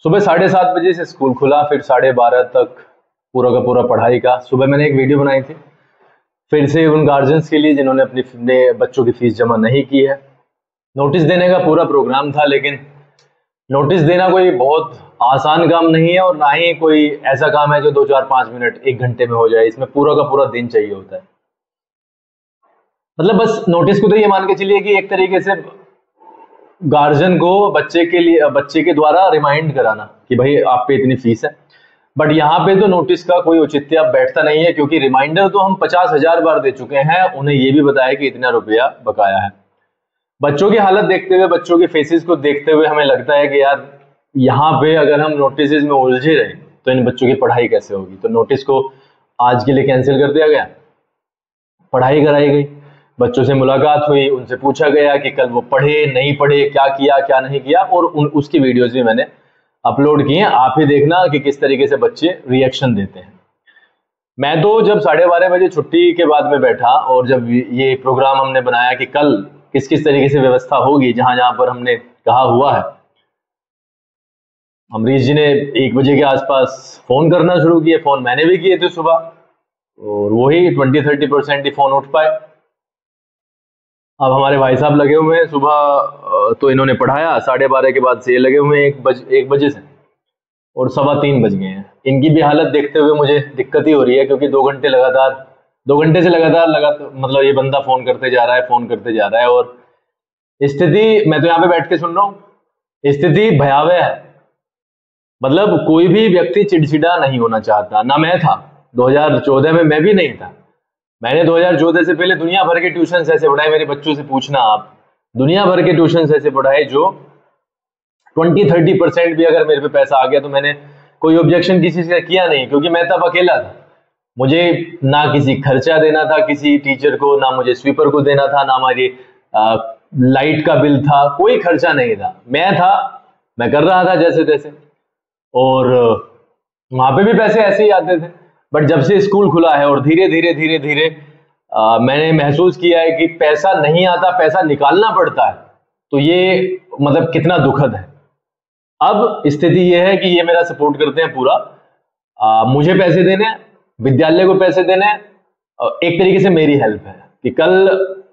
सुबह 7:30 बजे से स्कूल खुला, फिर 12:30 तक पूरा का पूरा पढ़ाई का। सुबह मैंने एक वीडियो बनाई थी फिर से उन गार्जियंस के लिए जिन्होंने अपने बच्चों की फीस जमा नहीं की है। नोटिस देने का पूरा प्रोग्राम था, लेकिन नोटिस देना कोई बहुत आसान काम नहीं है और ना ही कोई ऐसा काम है जो 2-4-5 मिनट 1 घंटे में हो जाए। इसमें पूरा का पूरा दिन चाहिए होता है। मतलब बस नोटिस को तो ये मान के चलिए कि एक तरीके से गार्जियन को बच्चे के द्वारा रिमाइंड कराना कि भाई आप पे इतनी फीस है। बट यहाँ पे तो नोटिस का कोई औचित्य बैठता नहीं है, क्योंकि रिमाइंडर तो हम 50,000 बार दे चुके हैं, उन्हें ये भी बताया कि इतना रुपया बकाया है। बच्चों की हालत देखते हुए, बच्चों के फेसेस को देखते हुए हमें लगता है कि यार यहाँ पे अगर हम नोटिस में उलझे रहे तो इन बच्चों की पढ़ाई कैसे होगी। तो नोटिस को आज के लिए कैंसिल कर दिया गया, पढ़ाई कराई गई, बच्चों से मुलाकात हुई, उनसे पूछा गया कि कल वो पढ़े नहीं पढ़े, क्या किया क्या नहीं किया, और उसकी वीडियोज भी मैंने अपलोड किए हैं। आप ही देखना कि किस तरीके से बच्चे रिएक्शन देते हैं। मैं तो जब 12:30 बजे छुट्टी के बाद में बैठा और जब ये प्रोग्राम हमने बनाया कि कल किस किस तरीके से व्यवस्था होगी, जहां जहां पर हमने कहा हुआ है, अमरीश जी ने 1 बजे के आसपास फोन करना शुरू किए। फोन मैंने भी किए थे सुबह, और वही 20-30% ही फोन उठ पाए। अब हमारे भाई साहब लगे हुए हैं सुबह, तो इन्होंने पढ़ाया 12:30 के बाद से ये लगे हुए हैं 1 बजे से, और 3:15 बज गए हैं। इनकी भी हालत देखते हुए मुझे दिक्कत ही हो रही है, क्योंकि 2 घंटे से लगातार मतलब ये बंदा फोन करते जा रहा है, फोन करते जा रहा है। और स्थिति, मैं तो यहाँ पे बैठ के सुन रहा हूँ, स्थिति भयावह है। मतलब कोई भी व्यक्ति चिड़चिड़ा नहीं होना चाहता, ना मैं था। 2014 में मैं भी नहीं था। मैंने 2014 से पहले दुनिया भर के ट्यूशन ऐसे पढ़ाए, मेरे बच्चों से पूछना आप, दुनिया भर के ट्यूशन ऐसे पढ़ाए जो 20-30% भी अगर मेरे पे पैसा आ गया तो मैंने कोई ऑब्जेक्शन किसी से किया नहीं, क्योंकि मैं तब अकेला था। मुझे ना किसी खर्चा देना था किसी टीचर को, ना मुझे स्वीपर को देना था, ना हमारी लाइट का बिल था, कोई खर्चा नहीं था। मैं था, मैं कर रहा था जैसे तैसे, और वहां पे भी पैसे ऐसे ही आते थे। बट जब से स्कूल खुला है और धीरे धीरे धीरे धीरे मैंने महसूस किया है कि पैसा नहीं आता, पैसा निकालना पड़ता है, तो ये मतलब कितना दुखद है। अब स्थिति ये है कि ये मेरा सपोर्ट करते हैं पूरा, मुझे पैसे देने हैं, विद्यालय को पैसे देने हैं, एक तरीके से मेरी हेल्प है कि कल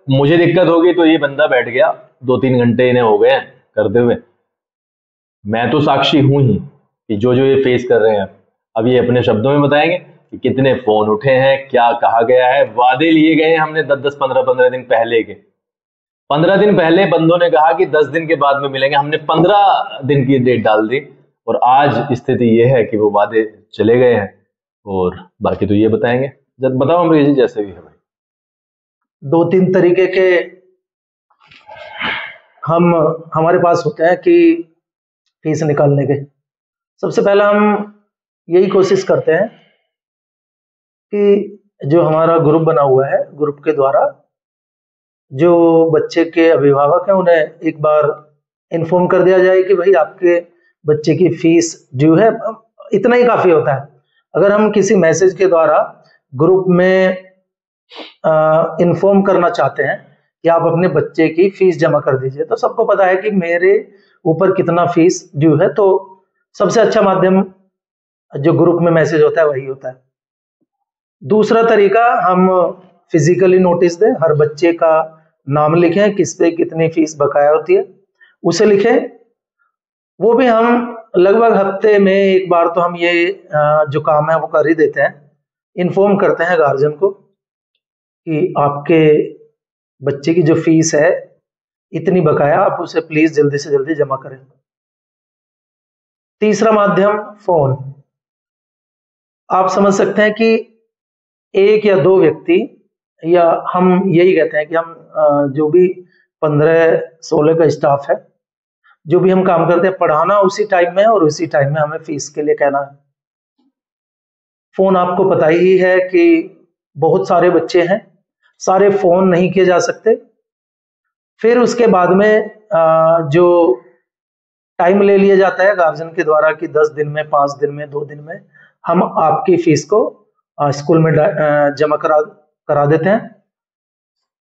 मुझे दिक्कत होगी तो ये बंदा बैठ गया, 2-3 घंटे इन्हें हो गए हैं करते हुए। मैं तो साक्षी हूं ही कि जो जो ये फेस कर रहे हैं। अब ये अपने शब्दों में बताएंगे कि कितने फोन उठे हैं, क्या कहा गया है, वादे लिए गए हैं हमने 10-10, 15-15 दिन पहले के। 15 दिन पहले बंदों ने कहा कि 10 दिन के बाद में मिलेंगे, हमने 15 दिन की डेट डाल दी, और आज स्थिति यह है कि वो वादे चले गए हैं। और बाकी तो ये बताएंगे, जब बताओ अमरीश जी, जैसे भी है भाई। 2-3 तरीके के हमारे पास होते हैं कि फीस निकालने के। सबसे पहला हम यही कोशिश करते हैं कि जो हमारा ग्रुप बना हुआ है, ग्रुप के द्वारा जो बच्चे के अभिभावक हैं उन्हें एक बार इन्फॉर्म कर दिया जाए कि भाई आपके बच्चे की फीस ड्यू है। इतना ही काफी होता है। अगर हम किसी मैसेज के द्वारा ग्रुप में इन्फॉर्म करना चाहते हैं कि आप अपने बच्चे की फीस जमा कर दीजिए, तो सबको पता है कि मेरे ऊपर कितना फीस ड्यू है। तो सबसे अच्छा माध्यम जो ग्रुप में मैसेज होता है वही होता है। दूसरा तरीका, हम फिजिकली नोटिस दें, हर बच्चे का नाम लिखें, किस पे कितनी फीस बकाया होती है उसे लिखें। वो भी हम लगभग हफ्ते में एक बार तो हम ये जो काम है वो कर ही देते हैं। इन्फॉर्म करते हैं गार्जियन को कि आपके बच्चे की जो फीस है इतनी बकाया, आप उसे प्लीज जल्दी से जल्दी जमा करें। तीसरा माध्यम, फोन। आप समझ सकते हैं कि एक या दो व्यक्ति, या हम यही कहते हैं कि हम जो भी 15-16 का स्टाफ है, जो भी हम काम करते हैं, पढ़ाना उसी टाइम में और उसी टाइम में हमें फीस के लिए कहना है। फोन आपको पता ही है कि बहुत सारे बच्चे हैं, सारे फोन नहीं किए जा सकते। फिर उसके बाद में जो टाइम ले लिया जाता है गार्जियन के द्वारा कि 10 दिन में, 5 दिन में, 2 दिन में हम आपकी फीस को स्कूल में जमा करा देते हैं।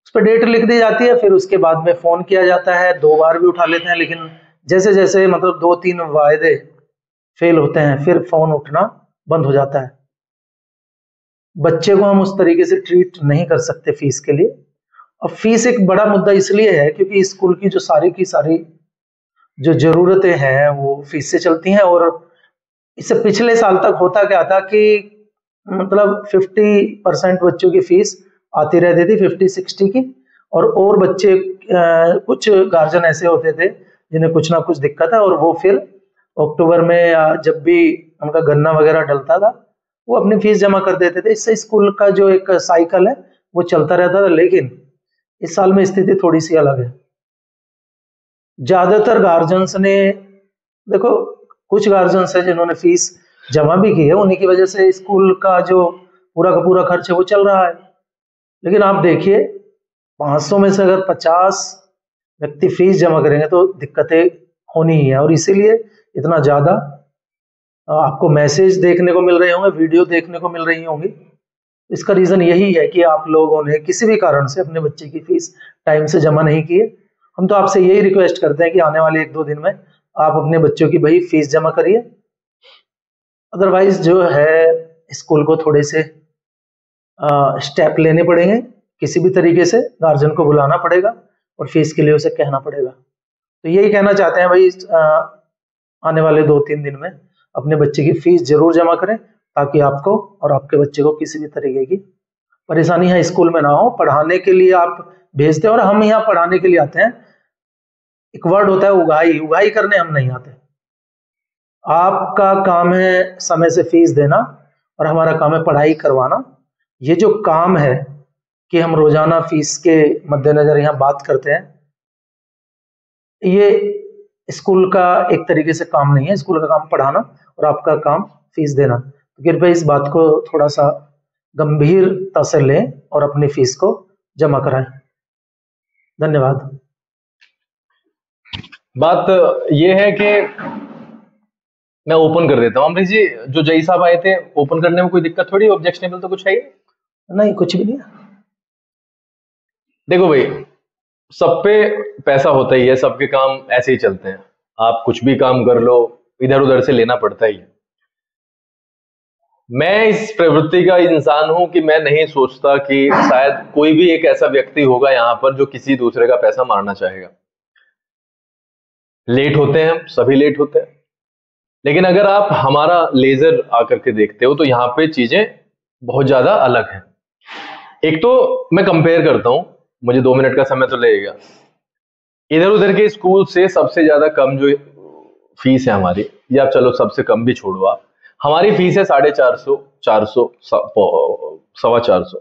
उस पर डेट लिख दी जाती है, फिर उसके बाद में फोन किया जाता है। 2 बार भी उठा लेते हैं, लेकिन जैसे जैसे मतलब 2-3 वायदे फेल होते हैं फिर फोन उठना बंद हो जाता है। बच्चे को हम उस तरीके से ट्रीट नहीं कर सकते फीस के लिए। अब फीस एक बड़ा मुद्दा इसलिए है क्योंकि स्कूल की जो सारी की सारी जो जरूरतें हैं वो फीस से चलती हैं। और इससे पिछले साल तक होता क्या था कि मतलब 50% बच्चों की फीस आती रहती थी, 50-60 की। और बच्चे कुछ गार्जियन ऐसे होते थे जिन्हें कुछ ना कुछ दिक्कत है, और वो फिर अक्टूबर में या जब भी उनका गन्ना वगैरह डलता था वो अपनी फीस जमा कर देते थे। इससे स्कूल का जो एक साइकिल है वो चलता रहता था। लेकिन इस साल में स्थिति थोड़ी सी अलग है। ज्यादातर गार्जियंस ने, देखो कुछ गार्जियंस है जिन्होंने फीस जमा भी की है, उन्हीं की वजह से स्कूल का जो पूरा का पूरा खर्च है वो चल रहा है। लेकिन आप देखिए 500 में से अगर 50 व्यक्ति फीस जमा करेंगे तो दिक्कतें होनी ही है। और इसीलिए इतना ज्यादा आपको मैसेज देखने को मिल रहे होंगे, वीडियो देखने को मिल रही होंगी। इसका रीजन यही है कि आप लोगों ने किसी भी कारण से अपने बच्चे की फीस टाइम से जमा नहीं की है। हम तो आपसे यही रिक्वेस्ट करते हैं कि आने वाले 1-2 दिन में आप अपने बच्चों की भाई फीस जमा करिए। अदरवाइज जो है स्कूल को थोड़े से स्टेप लेने पड़ेंगे, किसी भी तरीके से गार्जियन को बुलाना पड़ेगा और फीस के लिए उसे कहना पड़ेगा। तो यही कहना चाहते हैं भाई, आने वाले 2-3 दिन में अपने बच्चे की फीस जरूर जमा करें ताकि आपको और आपके बच्चे को किसी भी तरीके की परेशानी है स्कूल में ना हो। पढ़ाने के लिए आप भेजते हैं और हम यहाँ पढ़ाने के लिए आते हैं। एक वर्ड होता है उगाही, उगाही करने हम नहीं आते। आपका काम है समय से फीस देना और हमारा काम है पढ़ाई करवाना। ये जो काम है कि हम रोजाना फीस के मद्देनजर यहाँ बात करते हैं, ये स्कूल का एक तरीके से काम नहीं है। स्कूल का काम पढ़ाना और आपका काम फीस देना। तो कृपया इस बात को थोड़ा सा गंभीरता से लें और अपनी फीस को जमा कराएं। धन्यवाद। बात ये है कि मैं ओपन कर देता हूँ। अमरीश जी, जो जय साहब आए थे, ओपन करने में कोई दिक्कत थोड़ी, ऑब्जेक्शनेबल तो कुछ है ही नहीं, कुछ भी नहीं। देखो भाई, सब पे पैसा होता ही है, सबके काम ऐसे ही चलते हैं। आप कुछ भी काम कर लो, इधर उधर से लेना पड़ता ही है। मैं इस प्रवृत्ति का इंसान हूं कि मैं नहीं सोचता कि शायद कोई भी एक ऐसा व्यक्ति होगा यहां पर जो किसी दूसरे का पैसा मारना चाहेगा। लेट होते हैं, हम सभी लेट होते हैं। लेकिन अगर आप हमारा लेजर आकर के देखते हो तो यहाँ पे चीजें बहुत ज्यादा अलग हैं। एक तो मैं कंपेयर करता हूं, मुझे 2 मिनट का समय तो लगेगा। इधर उधर के स्कूल से सबसे ज्यादा कम जो फीस है हमारी, या चलो सबसे कम भी छोड़ो आप, हमारी फीस है 450, 400, 450,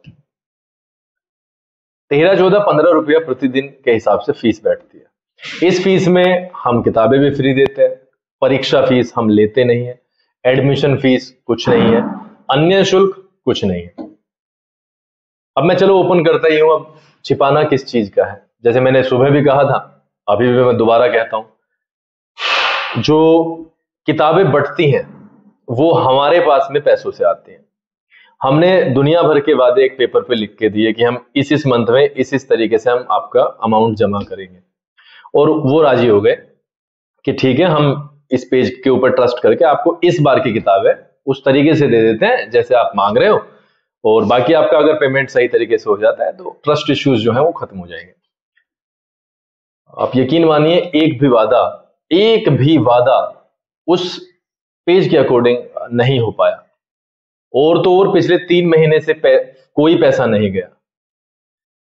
13-14, 15 रुपया प्रतिदिन के हिसाब से फीस बैठती है। इस फीस में हम किताबें भी फ्री देते हैं, परीक्षा फीस हम लेते नहीं है, एडमिशन फीस कुछ नहीं है, अन्य शुल्क कुछ नहीं है। अब मैं चलो ओपन करता ही हूं। अब छिपाना किस चीज का है? जैसे मैंने सुबह भी कहा था, अभी भी मैं दोबारा कहता हूं, जो किताबें बढ़ती हैं वो हमारे पास में पैसों से आती हैं। हमने दुनिया भर के वादे एक पेपर पे लिख के दिए कि हम इस मंथ में इस तरीके से हम आपका अमाउंट जमा करेंगे, और वो राजी हो गए कि ठीक है, हम इस पेज के ऊपर ट्रस्ट करके आपको इस बार की किताब है उस तरीके से दे देते हैं जैसे आप मांग रहे हो, और बाकी आपका अगर पेमेंट सही तरीके से हो जाता है तो ट्रस्ट इश्यूज जो है वो खत्म हो जाएंगे। आप यकीन मानिए, एक भी वादा उस पेज के अकॉर्डिंग नहीं हो पाया, और तो और पिछले 3 महीने से कोई पैसा नहीं गया।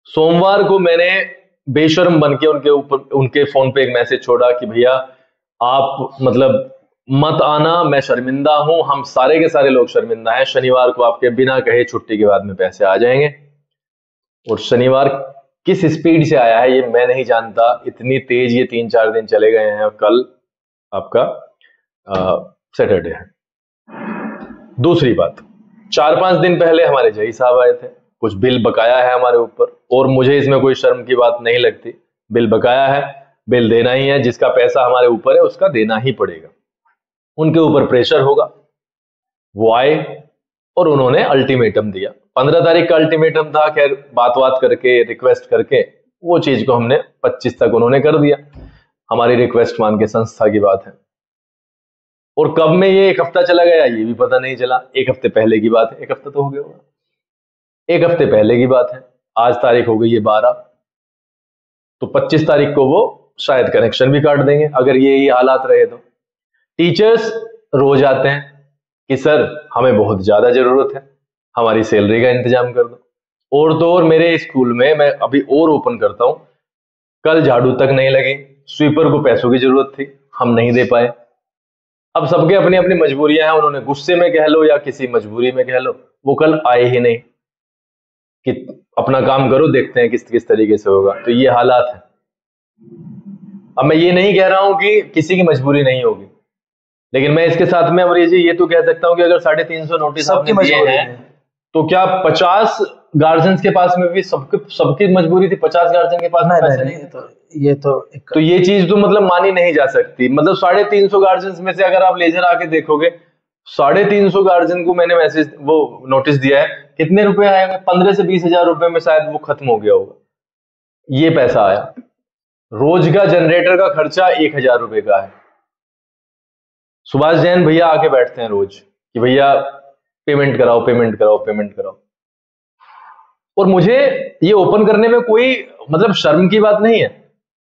सोमवार को मैंने बेशर्म बन के उनके फोन पे एक मैसेज छोड़ा कि भैया आप मतलब मत आना, मैं शर्मिंदा हूं, हम सारे के सारे लोग शर्मिंदा हैं, शनिवार को आपके बिना कहे छुट्टी के बाद में पैसे आ जाएंगे। और शनिवार किस स्पीड से आया है ये मैं नहीं जानता, इतनी तेज ये 3-4 दिन चले गए हैं, और कल आपका सैटरडे है। दूसरी बात, 4-5 दिन पहले हमारे जय साहब आए थे, कुछ बिल बकाया है हमारे ऊपर, और मुझे इसमें कोई शर्म की बात नहीं लगती। बिल बकाया है, बिल देना ही है, जिसका पैसा हमारे ऊपर है उसका देना ही पड़ेगा। उनके ऊपर प्रेशर होगा, वो आए और उन्होंने अल्टीमेटम दिया। 15 तारीख का अल्टीमेटम था, खैर बात करके रिक्वेस्ट करके वो चीज को हमने 25 तक उन्होंने कर दिया। हमारी रिक्वेस्ट मान के संस्था की बात है। और कब में ये 1 हफ्ता चला गया ये भी पता नहीं चला। 1 हफ्ते पहले की बात है, 1 हफ्ता तो हो गया होगा, 1 हफ्ते पहले की बात है। आज तारीख हो गई है 12, तो 25 तारीख को वो शायद कनेक्शन भी काट देंगे अगर ये हालात रहे तो। टीचर्स रोज आते हैं कि सर हमें बहुत ज्यादा जरूरत है, हमारी सैलरी का इंतजाम कर दो। और तो और मेरे स्कूल में, मैं अभी और ओपन करता हूं, कल झाड़ू तक नहीं लगी, स्वीपर को पैसों की जरूरत थी, हम नहीं दे पाए। अब सबके अपनी अपनी मजबूरियां हैं, उन्होंने गुस्से में कह लो या किसी मजबूरी में कह लो, वो कल आए ही नहीं कि अपना काम करो, देखते हैं किस किस तरीके से होगा। तो ये हालात है। अब मैं ये नहीं कह रहा हूं कि किसी की मजबूरी नहीं होगी, लेकिन मैं इसके साथ में अमरीश जी ये तो कह सकता हूं कि अगर 350 नोटिस आपने दिए हैं तो क्या 50 गार्जियंस के पास में भी सबकी मजबूरी थी? 50 गार्जियन के पास नहीं, तो ये चीज तो मतलब मानी नहीं जा सकती। मतलब 350 गार्जियंस में से अगर आप लेजर आके देखोगे, 350 गार्जियन को मैंने मैसेज वो नोटिस दिया है, कितने रुपए आए होंगे? 15 से 20 हजार रुपए में शायद वो खत्म हो गया होगा, ये पैसा आया। रोज का जनरेटर का खर्चा 1000 रुपए का है। सुभाष जैन भैया आके बैठते हैं रोज कि भैया पेमेंट कराओ, पेमेंट कराओ, पेमेंट कराओ। और मुझे ये ओपन करने में कोई मतलब शर्म की बात नहीं है,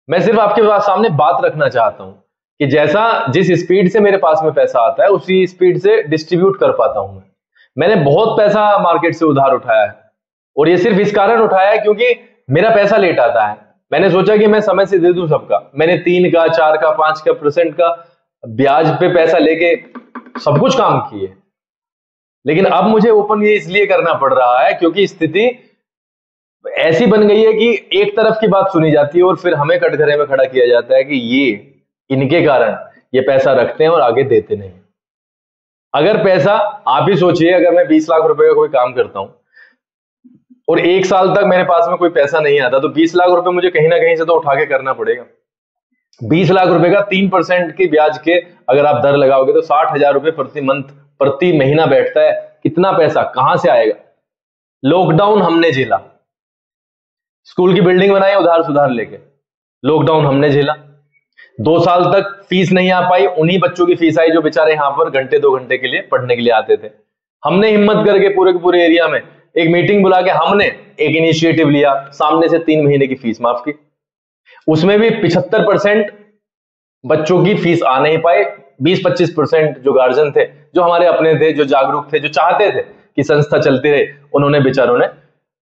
मैं सिर्फ आपके सामने बात रखना चाहता हूं कि जैसा जिस स्पीड से मेरे पास में पैसा आता है उसी स्पीड से डिस्ट्रीब्यूट कर पाता हूं। मैंने बहुत पैसा मार्केट से उधार उठाया है, और ये सिर्फ इस कारण उठाया है क्योंकि मेरा पैसा लेट आता है। मैंने सोचा कि मैं समय से दे दूं सबका। मैंने 3 का, 4 का, 5 का % का ब्याज पे पैसा लेके सब कुछ काम किए। लेकिन अब मुझे ओपन ये इसलिए करना पड़ रहा है क्योंकि स्थिति ऐसी बन गई है कि एक तरफ की बात सुनी जाती है और फिर हमें कटघरे में खड़ा किया जाता है कि ये इनके कारण ये पैसा रखते हैं और आगे देते नहीं। अगर पैसा, आप ही सोचिए, अगर मैं 20 लाख रुपए का कोई काम करता हूं और 1 साल तक मेरे पास में कोई पैसा नहीं आता, तो 20 लाख रुपए मुझे कहीं ना कहीं से तो उठा के करना पड़ेगा। 20 लाख रुपए का 3% की ब्याज के अगर आप दर लगाओगे तो 60,000 रुपए प्रति महीना बैठता है। कितना पैसा कहां से आएगा? लॉकडाउन हमने झेला, स्कूल की बिल्डिंग बनाई उधार सुधार लेके, लॉकडाउन हमने झेला। 2 साल तक फीस नहीं आ पाई, उन्हीं बच्चों की फीस आई जो बेचारे यहां पर घंटे 2 घंटे के लिए पढ़ने के लिए आते थे। हमने हिम्मत करके पूरे के पूरे एरिया में एक मीटिंग बुला के हमने एक इनिशिएटिव लिया, सामने से 3 महीने की फीस माफ की। उसमें भी 75% बच्चों की फीस आ नहीं पाए। 20-25% जो गार्जियन थे, जो हमारे अपने थे, जो जागरूक थे, जो चाहते थे कि संस्था चलती रहे, उन्होंने बेचारों ने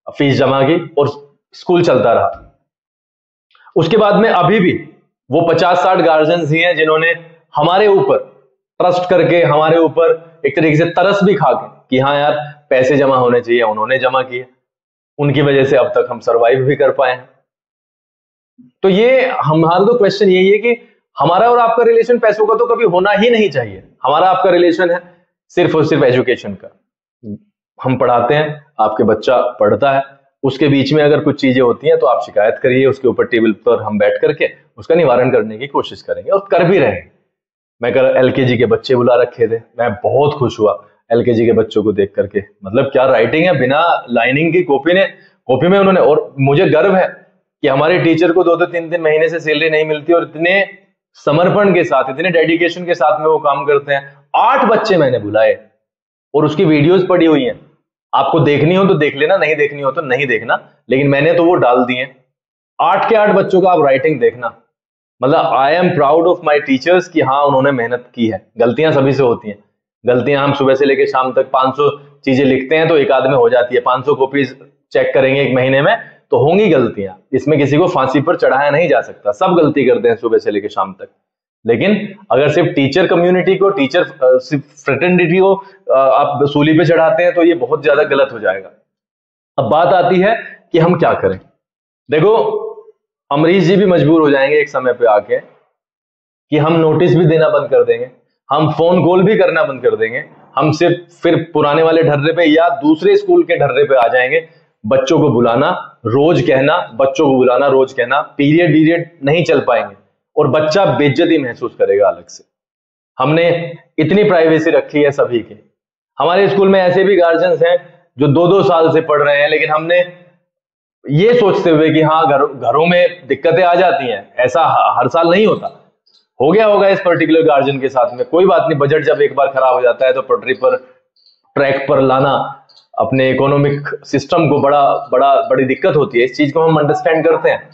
फीस जमा की और स्कूल चलता रहा। उसके बाद में अभी भी वो 50-60 गार्जियंस ही हैं जिन्होंने हमारे ऊपर ट्रस्ट करके, हमारे ऊपर एक तरीके से तरस भी खा के कि हाँ यार पैसे जमा होने चाहिए, उन्होंने जमा किए, उनकी वजह से अब तक हम सरवाइव भी कर पाए हैं। तो ये हमारा तो क्वेश्चन यही है कि हमारा और आपका रिलेशन पैसों का तो कभी होना ही नहीं चाहिए। हमारा आपका रिलेशन है सिर्फ और सिर्फ एजुकेशन का। हम पढ़ाते हैं, आपके बच्चा पढ़ता है, उसके बीच में अगर कुछ चीजें होती हैं तो आप शिकायत करिए, उसके ऊपर टेबल पर हम बैठ करके उसका निवारण करने की कोशिश करेंगे और कर भी रहे हैं। मैं कल LKG के बच्चे बुला रखे थे, मैं बहुत खुश हुआ LKG के बच्चों को देख करके। मतलब क्या राइटिंग है, बिना लाइनिंग की कॉपी में उन्होंने। और मुझे गर्व है कि हमारे टीचर को 2-2, 3-3 महीने से सैलरी नहीं मिलती और इतने समर्पण के साथ, इतने डेडिकेशन के साथ में वो काम करते हैं। 8 बच्चे मैंने बुलाए और उसकी वीडियोस पड़ी हुई हैं, आपको देखनी हो तो देख लेना, नहीं देखनी हो तो नहीं देखना, लेकिन मैंने तो वो डाल दिए। 8 के 8 बच्चों का आप राइटिंग देखना। मतलब I am proud of my teachers कि हाँ उन्होंने मेहनत की है। गलतियां सभी से होती हैं, गलतियां हम सुबह से लेकर शाम तक 500 चीजें लिखते हैं तो एक आध में हो जाती है। 500 कॉपीज चेक करेंगे 1 महीने में तो होंगी गलतियां, इसमें किसी को फांसी पर चढ़ाया नहीं जा सकता, सब गलती करते हैं सुबह से लेकर शाम तक। लेकिन अगर सिर्फ टीचर कम्युनिटी को, टीचर फ्रेटर्निटी को आप सूली पे चढ़ाते हैं तो ये बहुत ज्यादा गलत हो जाएगा। अब बात आती है कि हम क्या करें। देखो अमरीश जी भी मजबूर हो जाएंगे एक समय पे आके कि हम नोटिस भी देना बंद कर देंगे, हम फोन कॉल भी करना बंद कर देंगे, हम सिर्फ फिर पुराने वाले ढर्रे पे या दूसरे स्कूल के ढर्रे पे आ जाएंगे। बच्चों को बुलाना, रोज कहना, बच्चों को बुलाना, रोज कहना, पीरियड नहीं चल पाएंगे और बच्चा बेइज्जती महसूस करेगा अलग से। हमने इतनी प्राइवेसी रखी है सभी की। हमारे स्कूल में ऐसे भी गार्जियंस हैं जो 2-2 साल से पढ़ रहे हैं, लेकिन हमने ये सोचते हुए कि हाँ घरों में दिक्कतें आ जाती हैं, ऐसा हर साल नहीं होता, हो गया होगा इस पर्टिकुलर गार्जियन के साथ में, कोई बात नहीं, बजट जब एक बार खराब हो जाता है तो पटरी पर, ट्रैक पर लाना अपने इकोनॉमिक सिस्टम को बड़ी दिक्कत होती है। इस चीज को हम अंडरस्टैंड करते हैं,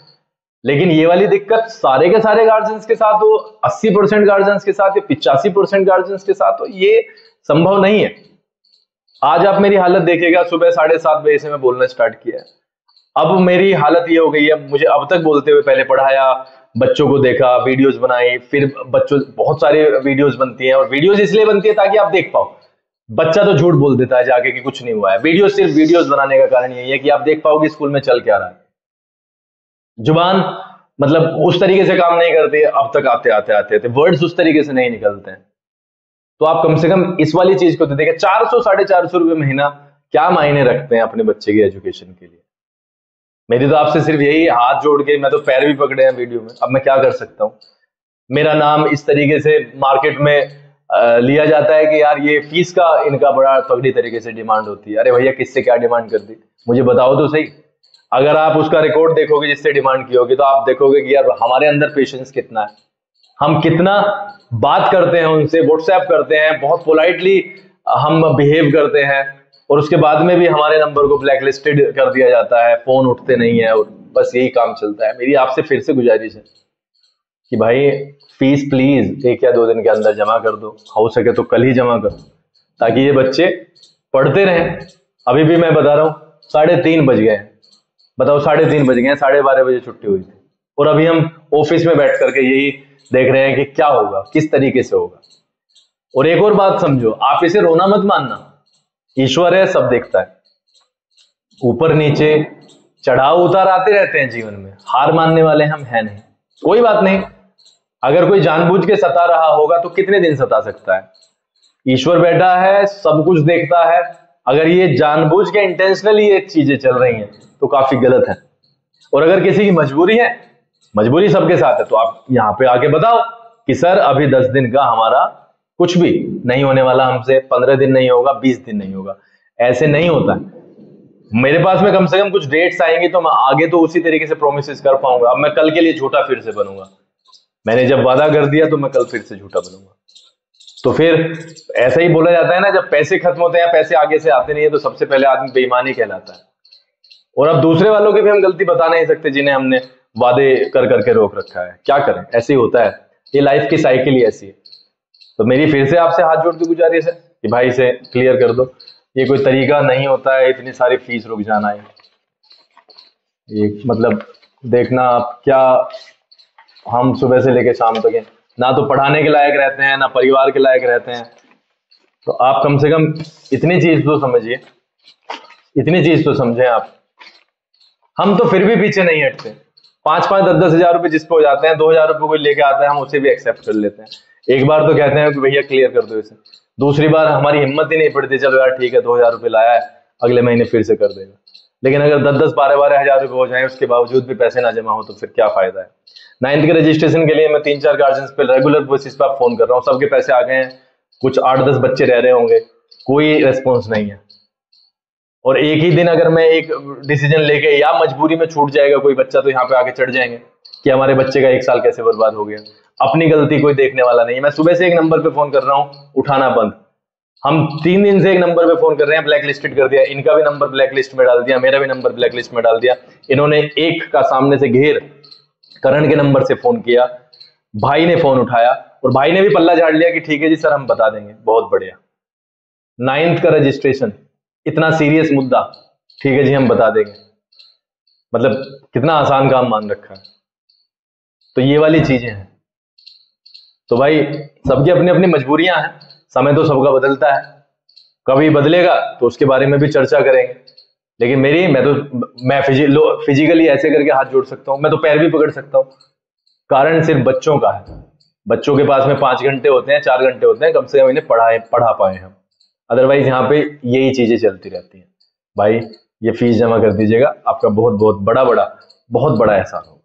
लेकिन ये वाली दिक्कत सारे के सारे गार्जियंस के साथ हो, 80% गार्जियंस के साथ या 85% गार्जियंस के साथ हो, ये संभव नहीं है। आज आप मेरी हालत देखिएगा, सुबह 7:30 बजे से मैं बोलना स्टार्ट किया है, अब मेरी हालत ये हो गई है, मुझे अब तक बोलते हुए, पहले पढ़ाया, बच्चों को देखा, वीडियोस बनाई, फिर बच्चों, बहुत सारे वीडियोस बनती हैं, और वीडियोस इसलिए बनती है ताकि आप देख पाओ। बच्चा तो झूठ बोल देता है जाके कि कुछ नहीं हुआ है। वीडियो, सिर्फ वीडियोस बनाने का कारण यही है कि आप देख पाओ कि स्कूल में चल क्या रहा है। जुबान मतलब उस तरीके से काम नहीं करती, अब तक आते वर्ड्स उस तरीके से नहीं निकलते हैं। तो आप कम से कम इस वाली चीज को तो देखिए, 400-450 रुपए महीना क्या मायने रखते हैं अपने बच्चे की एजुकेशन के लिए। मेरी तो आपसे सिर्फ यही, हाथ जोड़ के, मैं तो पैर भी पकड़े हैं वीडियो में, अब मैं क्या कर सकता हूँ। मेरा नाम इस तरीके से मार्केट में लिया जाता है कि यार ये फीस का इनका बड़ा तगड़ी तरीके से डिमांड होती है। अरे भैया, किससे क्या डिमांड कर दी, मुझे बताओ तो सही। अगर आप उसका रिकॉर्ड देखोगे जिससे डिमांड की होगी, तो आप देखोगे कि यार हमारे अंदर पेशेंस कितना है, हम कितना बात करते हैं उनसे, व्हाट्सएप करते हैं, बहुत पोलाइटली हम बिहेव करते हैं, और उसके बाद में भी हमारे नंबर को ब्लैकलिस्टेड कर दिया जाता है, फोन उठते नहीं है, और बस यही काम चलता है। मेरी आपसे फिर से गुजारिश है कि भाई फीस प्लीज 1 या 2 दिन के अंदर जमा कर दो, हो सके तो कल ही जमा करो, ताकि ये बच्चे पढ़ते रहें। अभी भी मैं बता रहा हूँ 3:30 बज गए हैं, बताओ 3:30 बज गए हैं, 12:30 बजे छुट्टी हुई थी, और अभी हम ऑफिस में बैठ करके यही देख रहे हैं कि क्या होगा, किस तरीके से होगा। और एक और बात समझो, आप इसे रोना मत मानना, ईश्वर है, सब देखता है, ऊपर नीचे चढ़ाव उतार आते रहते हैं जीवन में, हार मानने वाले हम हैं नहीं। कोई बात नहीं, अगर कोई जानबूझ के सता रहा होगा तो कितने दिन सता सकता है, ईश्वर बैठा है, सब कुछ देखता है। अगर ये जानबूझ के इंटेंशनली ये चीजें चल रही हैं तो काफी गलत है। और अगर किसी की मजबूरी है, मजबूरी सबके साथ है, तो आप यहाँ पे आके बताओ कि सर अभी 10 दिन का हमारा कुछ भी नहीं होने वाला, हमसे 15 दिन नहीं होगा, 20 दिन नहीं होगा, ऐसे नहीं होता है। मेरे पास में कम से कम कुछ डेट्स आएंगे तो मैं आगे तो उसी तरीके से प्रोमिस कर पाऊंगा। अब मैं कल के लिए झूठा फिर से बनूंगा, मैंने जब वादा कर दिया तो मैं कल फिर से झूठा बनूंगा। तो फिर ऐसा ही बोला जाता है ना, जब पैसे खत्म होते हैं, पैसे आगे से आते नहीं है, तो सबसे पहले आदमी बेईमानी कहलाता है। और अब दूसरे वालों की भी हम गलती बता नहीं सकते, जिन्हें हमने वादे कर करके रोक रखा है, क्या करें, ऐसे ही होता है, ये लाइफ की साइकिल ही ऐसी है। तो मेरी फिर से आपसे हाथ जोड़ के गुजारिश है कि भाई इसे क्लियर कर दो, ये कोई तरीका नहीं होता है इतनी सारी फीस रुक जाना है। ये मतलब देखना आप, क्या हम सुबह से लेकर शाम तक हैं, ना तो पढ़ाने के लायक रहते हैं, ना परिवार के लायक रहते हैं। तो आप कम से कम इतनी चीज तो समझिए, इतनी चीज तो समझें आप। हम तो फिर भी पीछे नहीं हटते, 5-5, 10-10 हजार रुपए जिस पे हो जाते हैं, 2 हजार रुपए कोई लेके आता है, हम उसे भी एक्सेप्ट कर लेते हैं। एक बार तो कहते हैं कि भैया क्लियर कर दो इसे, दूसरी बार हमारी हिम्मत ही नहीं पड़ती, चलो यार ठीक है 2 हजार रुपए लाया है, अगले महीने फिर से कर देगा। लेकिन अगर 10-10, 12-12 हजार रुपए हो जाए, उसके बावजूद भी पैसे ना जमा हो, तो फिर क्या फायदा है। 9th के रजिस्ट्रेशन के लिए मैं 3-4 गार्जियंस पे रेगुलर बेसिस पर फोन कर रहा हूँ, सबके पैसे आ गए हैं, कुछ 8-10 बच्चे रह रहे होंगे, कोई रेस्पॉन्स नहीं है। और एक ही दिन अगर मैं एक डिसीजन लेके, या मजबूरी में छूट जाएगा कोई बच्चा, तो यहाँ पे आके चढ़ जाएंगे कि हमारे बच्चे का 1 साल कैसे बर्बाद हो गया। अपनी गलती कोई देखने वाला नहीं है। मैं सुबह से एक नंबर पे फोन कर रहा हूँ, उठाना बंद। हम 3 दिन से एक नंबर पे फोन कर रहे हैं, ब्लैक लिस्टेड कर दिया, इनका भी नंबर ब्लैक लिस्ट में डाल दिया, मेरा भी नंबर ब्लैक लिस्ट में डाल दिया। इन्होंने एक का सामने से घेर करण के नंबर से फोन किया, भाई ने फोन उठाया, और भाई ने भी पल्ला झाड़ लिया कि ठीक है जी सर हम बता देंगे, बहुत बढ़िया। 9th का रजिस्ट्रेशन, इतना सीरियस मुद्दा, ठीक है जी हम बता देंगे, मतलब कितना आसान काम मान रखा है। तो ये वाली चीजें हैं। तो भाई सबकी अपनी अपनी मजबूरियां हैं, समय तो सबका बदलता है, कभी बदलेगा तो उसके बारे में भी चर्चा करेंगे। लेकिन मैं फिजिकली ऐसे करके हाथ जोड़ सकता हूं, मैं तो पैर भी पकड़ सकता हूं। कारण सिर्फ बच्चों का है, बच्चों के पास में 5 घंटे होते हैं, 4 घंटे होते हैं, कम से कम इन्हें पढ़ा पाए हम। अदरवाइज यहाँ पे यही चीजें चलती रहती हैं। भाई ये फीस जमा कर दीजिएगा, आपका बहुत बहुत बड़ा एहसान होगा।